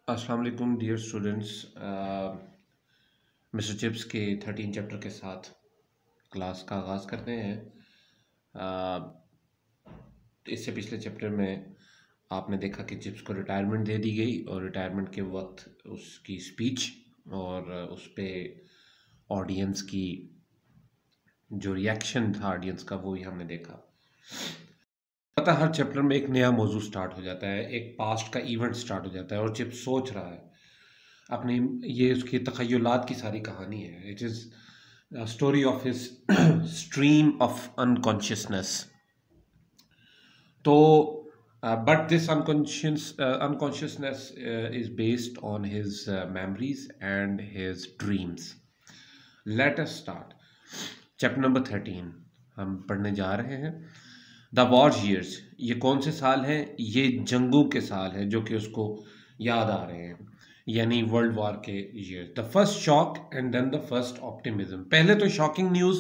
अस्सलाम वालेकुम dear students. Mister chips के 13 चैप्टर के साथ क्लास का आगाज़ करते हैं। इससे पिछले चैप्टर में आपने देखा कि चिप्स को रिटायरमेंट दे दी गई और रिटायरमेंट के वक्त उसकी स्पीच और उस पर ऑडियंस की जो रिएक्शन था ऑडियंस का वो ही हमने देखा। पता हर चैप्टर में एक नया मौजू स्टार्ट हो जाता है, एक पास्ट का इवेंट स्टार्ट हो जाता है और चिप्स सोच रहा है अपनी, ये उसकी तख़य्युलात की सारी कहानी है। It is story of his stream of unconsciousness. तो but this unconsciousness is based on his memories and his dreams. Let us start chapter number 13 हम पढ़ने जा रहे हैं। द वॉर ईयर्स, ये कौन से साल हैं? ये जंगों के साल हैं जो कि उसको याद आ रहे हैं, यानी वर्ल्ड वॉर के year. The first shock and then the first optimism. पहले तो शॉकिंग न्यूज़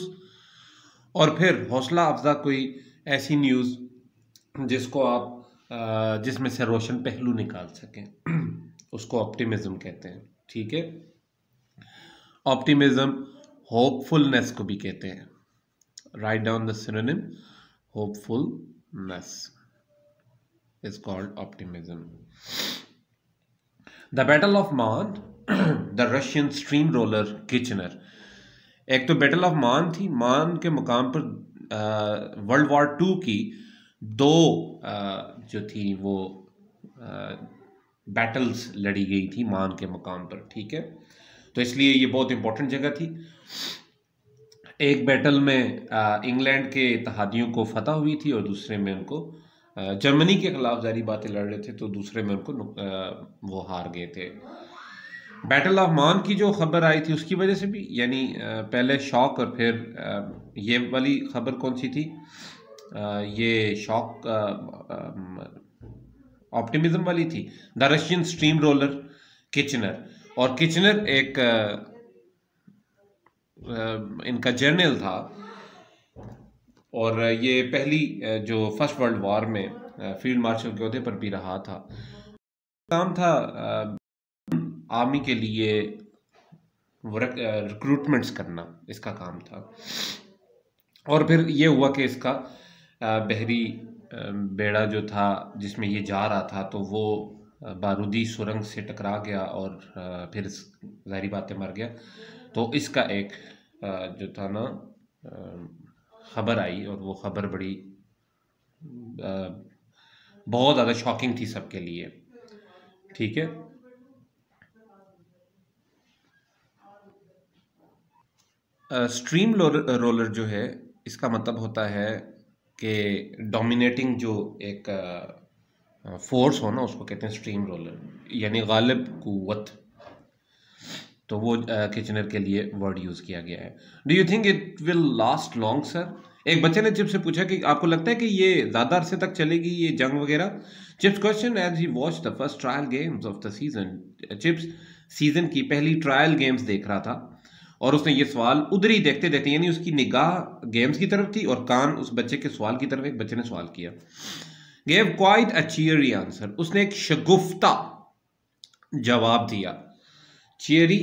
और फिर हौसला अफजा कोई ऐसी न्यूज़ जिसको आप जिसमें से रोशन पहलू निकाल सकें उसको ऑप्टिमिज्म कहते हैं। ठीक है, ऑप्टिमिज्म होपफुलनेस को भी कहते हैं। Write down the synonym. Hopefulness is called optimism. The Battle of Marne, the Russian steamroller Kitchener। एक तो बैटल ऑफ मान थी, मान के मुकाम पर वर्ल्ड वॉर 2 की दो जो थी वो बैटल्स लड़ी गई थी मान के मुकाम पर। ठीक है, तो इसलिए ये बहुत इंपॉर्टेंट जगह थी। एक बैटल में इंग्लैंड के इत्तेहादियों को फतह हुई थी और दूसरे में उनको जर्मनी के खिलाफ जारी बातें लड़ रहे थे, तो दूसरे में उनको वो हार गए थे। बैटल ऑफ मान की जो खबर आई थी उसकी वजह से भी, यानी पहले शॉक और फिर ये वाली खबर कौन सी थी? ये शॉक ऑप्टिमिज्म वाली थी। The Russian stream roller Kitchener, और किचनर एक इनका जर्नल था और ये पहली जो फर्स्ट वर्ल्ड वॉर में फील्ड मार्शल के ओहदे पर भी रहा था। काम था आर्मी के लिए रिक्रूटमेंट्स करना, इसका काम था। और फिर ये हुआ कि इसका बहरी बेड़ा जो था जिसमें ये जा रहा था तो वो बारूदी सुरंग से टकरा गया और फिर ज़ाहिरी बातें मर गया। तो इसका एक जो था ना खबर आई और वो खबर बड़ी बहुत ज़्यादा शॉकिंग थी सबके लिए। ठीक है, स्ट्रीम रोलर जो है इसका मतलब होता है कि डोमिनेटिंग जो एक फोर्स हो ना उसको कहते हैं स्ट्रीम रोलर, यानी गालिब कुव्वत। तो वो किचनर के लिए वर्ड यूज़ किया गया है। Do you think it will last long sir? एक बच्चे ने चिप्स से पूछा कि आपको लगता है कि ये ज़्यादा अरसे तक चलेगी ये जंग वगैरह? Chips question as he watch the first trial games of the season. Chips season की पहली ट्रायल गेम्स देख रहा था और उसने ये सवाल उधर ही देखते देखते, यानी उसकी निगाह गेम्स की तरफ थी और कान उस बच्चे के सवाल की तरफ। एक बच्चे ने सवाल किया, गेव क्वाइट अ चीयरी आंसर, उसने एक शगुफ्ता जवाब दिया। चीयरी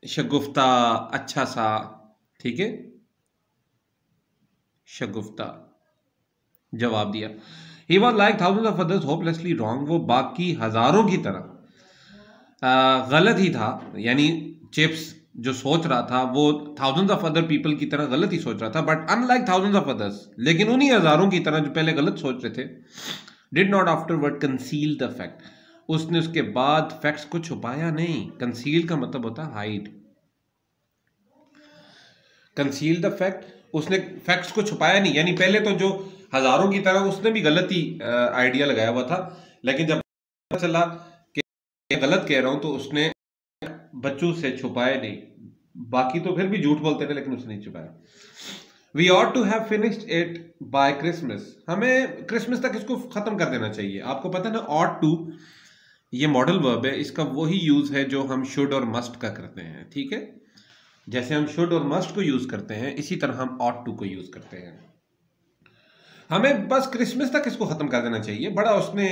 शगुफ्ता, अच्छा सा, ठीक है, शगुफ्ता जवाब दिया। He was like thousand of others hopelessly wrong, वो बाकी हजारों की तरह गलत ही था। यानी चिप्स जो सोच रहा था वो थाउजेंड्स ऑफ अदर पीपल की तरह गलत ही सोच रहा था, but unlike thousands of others, लेकिन उन्हीं हजारों की तरह जो पहले गलत सोच रहे थे, did not afterward conceal the fact, उसने उसके बाद फैक्ट्स को छुपाया नहीं। कंसील का मतलब होता है हाइड, कंसील द फैक्ट, उसने फैक्ट्स को छुपाया नहीं। यानी पहले तो जो हजारों की तरह उसने भी गलत ही आइडिया लगाया हुआ था, लेकिन जब पता चला कि गलत कह रहा हूं तो उसने बच्चों से छुपाया नहीं। बाकी तो फिर भी झूठ बोलते थे लेकिन उसने नहीं छुपाया। We ought to have finished it by Christmas, हमें क्रिसमस तक इसको खत्म कर देना चाहिए। आपको पता है ना, ऑट टू ये मॉडल वर्ब है, इसका वही यूज है जो हम शुड और मस्ट का करते हैं। ठीक है, जैसे हम शुड और मस्ट को यूज करते हैं इसी तरह हम ऑट टू को यूज करते हैं। हमें बस क्रिसमस तक इसको खत्म कर देना चाहिए। बड़ा उसने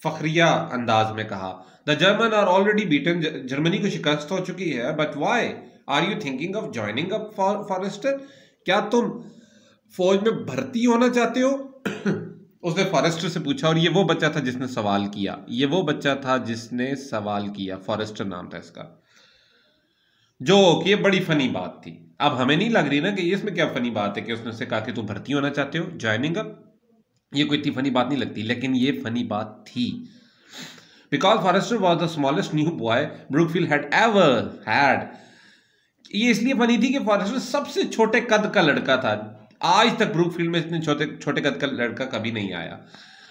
फखरिया अंदाज में कहा। The German are already beaten, Germany को शिकस्त हो चुकी है, but why are you thinking of joining up Forrester, क्या तुम फौज में भर्ती होना चाहते हो? उसने फॉरेस्टर से पूछा, और ये वो बच्चा था जिसने सवाल किया, ये वो बच्चा था जिसने सवाल किया, फॉरेस्टर नाम था इसका। जो कि ये बड़ी फनी बात थी। अब हमें नहीं लग रही ना कि इसमें क्या फनी बात है कि उसने उससे कहा कि तुम भर्ती होना चाहते हो, ज्वाइनिंग अप। ये कोई इतनी फनी बात नहीं लगती, लेकिन ये फनी बात थी। Because Forrester was the smallest new boy Brookfield had ever had. ये इसलिए फनी थी कि फॉरेस्टर सबसे छोटे कद का लड़का था। आज तक ब्रूकफील्ड में इतने छोटे कद का लड़का कभी नहीं आया।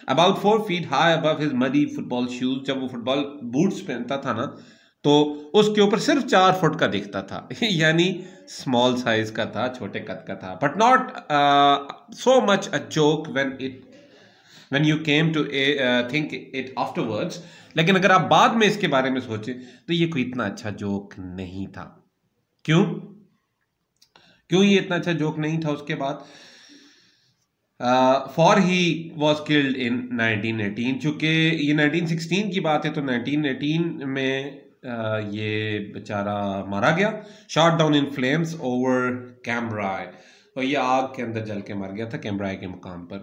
About 4 feet high above his muddy football shoes. जब वो फुटबॉल बूट्स पहनता था ना, तो उसके ऊपर सिर्फ 4 फुट का दिखता था। यानी स्मॉल साइज का था, छोटे कद का था। But not so much a joke when you came to think it afterwards। लेकिन अगर आप बाद में इसके बारे में सोचे तो ये कोई इतना अच्छा जोक नहीं था। क्यों ये इतना अच्छा जोक नहीं था? उसके बाद for he was killed in 1918। चूंकि ये 1916 की बात है, तो 1918 में ये बेचारा मारा गया, shot down in flames over Cambrai. और ये आग के अंदर जल के मर गया था कैम्ब्राई के मुकाम पर।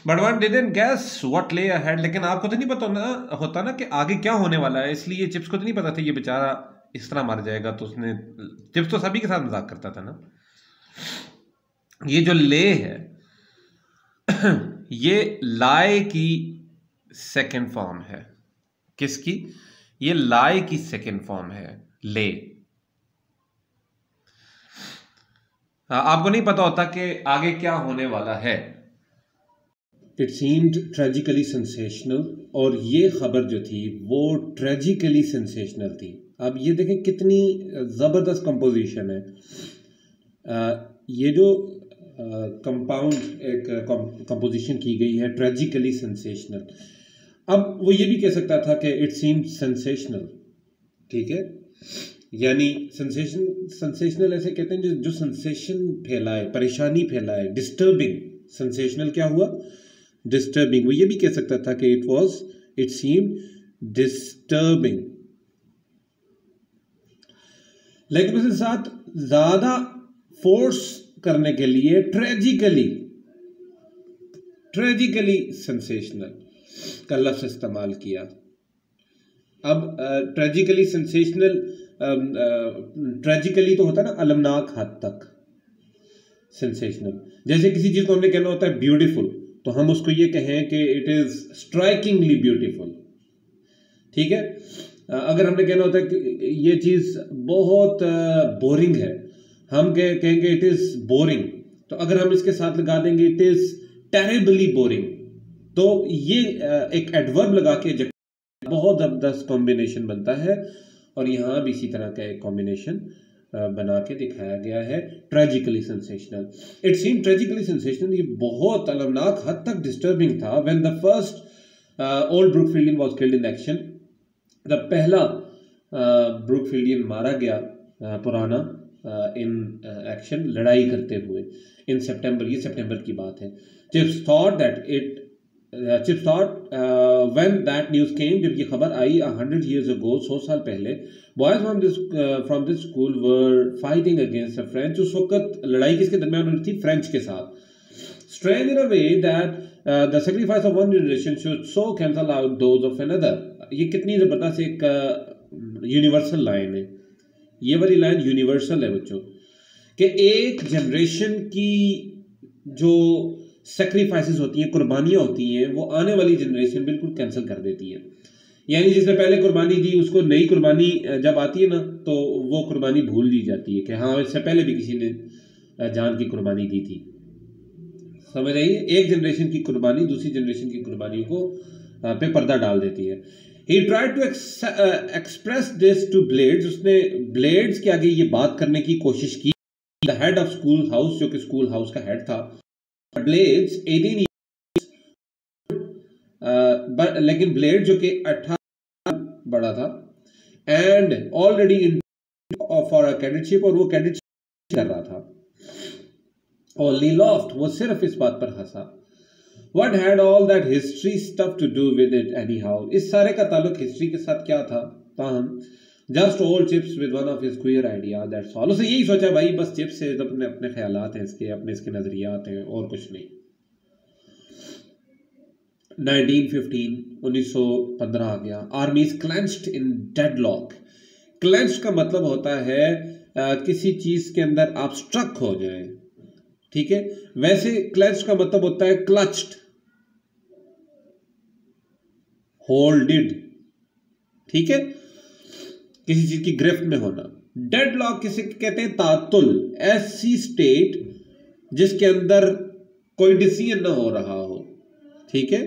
But one didn't guess what lay ahead. लेकिन आपको तो नहीं पता होता ना कि आगे क्या होने वाला है, इसलिए चिप्स को तो नहीं पता था ये बेचारा इस तरह मर जाएगा। तो उसने, चिप्स तो सभी के साथ मजाक करता था ना। ये जो ले है ये लाए की सेकेंड फॉर्म है। किसकी? ये लाए की सेकेंड फॉर्म है, ले। आपको नहीं पता होता कि आगे क्या होने वाला है। It seemed tragically sensational. और ये खबर जो थी वो ट्रेजिकली सेंसेशनल थी। अब ये देखें कितनी ज़बरदस्त कंपोजिशन है। ये जो कंपाउंड एक कंपोजिशन की गई है, ट्रेजिकली सेंसेशनल। अब वो ये भी कह सकता था कि इट सीम्ड सेंसेशनल, ठीक है। यानी सेंसेशनल ऐसे कहते हैं जो सेंसेशन फैलाए, परेशानी फैलाए, डिस्टर्बिंग। सेंसेशनल क्या हुआ? डिस्टर्बिंग। वो ये भी कह सकता था कि इट सीम्ड डिस्टर्बिंग। लेकिन उसके साथ ज्यादा फोर्स करने के लिए ट्रेजिकली सेंसेशनल का लफ्ज इस्तेमाल किया। अब ट्रेजिकली सेंसेशनल, ट्रेजिकली तो होता है ना अलमनाक हद तक, सेंसेशनल। जैसे किसी चीज को हमने कहना होता है ब्यूटीफुल, तो हम उसको ये कहें कि इट इज स्ट्राइकिंगली ब्यूटीफुल, ठीक है। अगर हमने कहना होता है कि ये चीज बहुत बोरिंग है, हम कहेंगे इट इज बोरिंग। तो अगर हम इसके साथ लगा देंगे इट इज टेरिबली बोरिंग, तो ये एक एडवर्ब लगा के बहुत जबरदस्त कॉम्बिनेशन बनता है। और यहां भी इसी तरह का एक कॉम्बिनेशन बना के दिखाया गया है, tragically sensational. It seem tragically sensational, ये बहुत अलमनाक हद तक डिस्टर्बिंग था। When the first old Brookfieldian was killed in action, जब पहला ब्रूकफील्डियन मारा गया, पुराना, इन एक्शन, लड़ाई करते हुए, इन सितंबर, ये सितंबर की बात है। Chips thought when that news came, जब ये खबर आई 100 years ago, 100 साल पहले, boys from this school were fighting against the French। उस वक्त लड़ाई किसके दरमियान हुई थी? फ्रेंच के साथ। Strange in a way that the sacrifice of one generation should so cancel out those of another। ये कितनी जबरदस्त एक यूनिवर्सल लाइन है। ये वाली लाइन यूनिवर्सल है बच्चों, कि एक जनरेशन की जो सेक्रीफाइसेस होती हैं, कुर्बानियां होती हैं, वो आने वाली जनरेशन बिल्कुल कैंसिल कर देती है। यानी जिसने पहले कुर्बानी दी, उसको नई कुर्बानी जब आती है ना, तो वो कुर्बानी भूल दी जाती है कि हाँ, इससे पहले भी किसी ने जान की कुर्बानी दी थी। समझ रही है? एक जनरेशन की कुर्बानी दूसरी जनरेशन की कुर्बानियों को पे पर्दा डाल देती है। He tried to express this to Blades। उसने ब्लेड्स के आगे ये बात करने की कोशिश की। The head of school house, जो कि स्कूल हाउस का हेड था। ब्लेड्स 18 लेकिन ब्लेड जो कि 18 बड़ा था, and already in for a cadetship, और वो कैडेटशिप कर रहा था। और लीलॉफ्ट वो सिर्फ इस बात पर हंसा, What had all that history stuff to do with it anyhow? इस सारे का ताल्लुक हिस्ट्री के साथ क्या था? ताहम just old chips with one of his queer idea, that's all. उसने यही सोचा भाई बस चिप्स से अपने अपने ख्यालात हैं इसके, अपने इसके नजरियात हैं और कुछ नहीं. 1915 आ गया. Armies clenched in deadlock. Clenched का मतलब होता है किसी चीज के अंदर आप स्ट्रक हो जाए, ठीक है. वैसे क्लेंच का मतलब होता है क्लच्ड, होल्डेड, ठीक है, किसी चीज की गिरफ्त में होना. डेडलॉक किसे कहते हैं? तातुल, ऐसी स्टेट जिसके अंदर कोई डिसीजन ना हो रहा हो, ठीक है.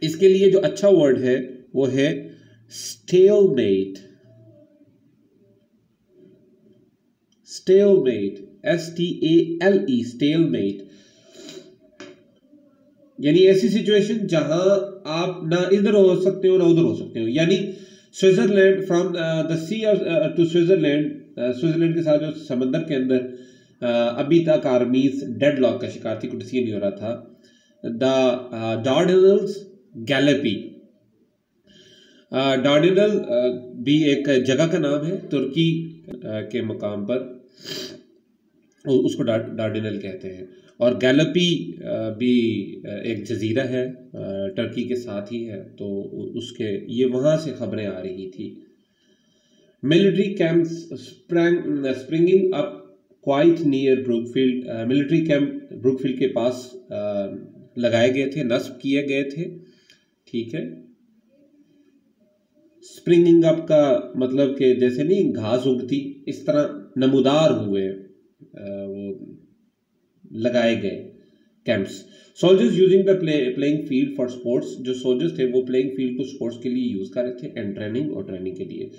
इसके लिए जो अच्छा वर्ड है वो है स्टेलमेट. स्टेलमेट, STALE, स्टेलमेट, यानी ऐसी सिचुएशन जहां आप ना इधर हो सकते हो ना उधर हो सकते हो. यानी Switzerland, from the sea to Switzerland, Switzerland के साथ जो समंदर के अंदर अभी तक आर्मीज डेडलॉक का शिकार थी, कुछ डिसीजन नहीं हो रहा था. द डार्डेनल्स गैलेपी. डार्डेनल भी एक जगह का नाम है तुर्की के मुकाम पर, उसको डार्डेनल कहते हैं. और गैलेपी भी एक जजीरा है, टर्की के साथ ही है, तो उसके ये वहाँ से खबरें आ रही थी. Military camps springing up quite near Brookfield. Military camp Brookfield के पास लगाए गए थे, नस्ब किए गए थे, ठीक है. स्प्रिंगिंग अप का मतलब कि जैसे नहीं घास उगती, इस तरह नमूदार हुए, वो लगाए गए camps. Soldiers using the playing field for sports. जो सोल्जर्स थे वो प्लेइंग फील्ड को स्पोर्ट्स के लिए यूज कर रहे थे, एंड ट्रेनिंग, और ट्रेनिंग के लिए.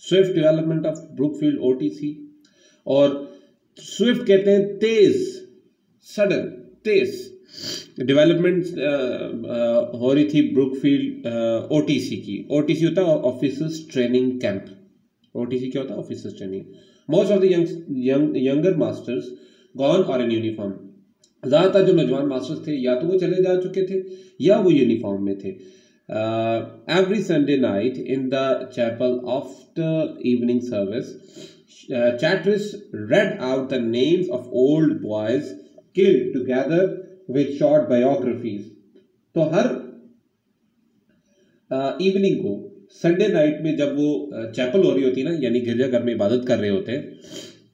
Swift development of Brookfield, OTC. और स्विफ्ट कहते हैं तेज, सडन, तेज डेवलपमेंट हो रही थी ब्रुकफील्ड OTC की. OTC होता है ऑफिसर्स ट्रेनिंग कैंप. OTC क्या होता है? Officers training. Most of the younger masters gone और इन यूनिफॉर्म. ज्यादातर जो नौजवान मास्टर्स थे या तो वो चले जा चुके थे या वो यूनिफॉर्म में थे. Every Sunday night in the chapel after evening service, Charteris read out the names of old boys killed together with short biographies. तो हर इवनिंग को, संडे नाइट में जब वो चैपल हो रही होती है ना, यानी गिरजाघर में इबादत कर रहे होते हैं,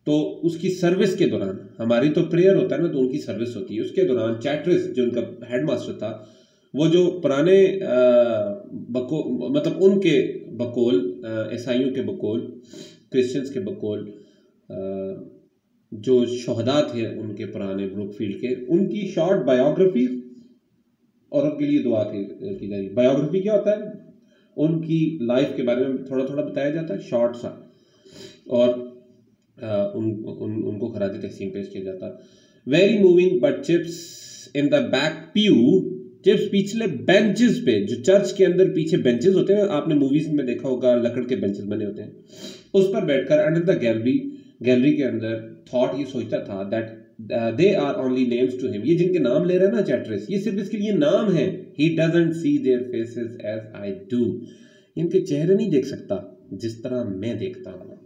तो उसकी सर्विस के दौरान, हमारी तो प्रेयर होता है ना, तो उनकी सर्विस होती है, उसके दौरान चैट्रिस जो उनका हेडमास्टर था, वो जो पुराने मतलब उनके बकौल, ईसाइयों के बकौल, क्रिश्चियंस के बकौल, जो शहदा थे उनके पुराने ब्रुकफील्ड के, उनकी शॉर्ट बायोग्राफी और उनके लिए दुआ की जाएगी. बायोग्राफी क्या होता है? उनकी लाइफ के बारे में थोड़ा थोड़ा बताया जाता है, शॉर्ट सा, और उनको खराज तहसीन पेश किया जाता. Very moving but Chips in the back pew. Chips पिछले बेंचेस पे, जो चर्च के अंदर पीछे बेंचेस होते हैं, आपने मूवीज में देखा होगा, लकड़ के बेंचेस बने होते हैं, उस पर बैठकर अंडर द गैलरी के अंदर थॉट ये सोचता था that they are only names to him. ये जिनके नाम ले रहा है ना चैट्रिस, ये सिर्फ इसके लिए नाम है. He doesn't see their faces as I do. इनके चेहरे नहीं देख सकता जिस तरह मैं देखता हूँ.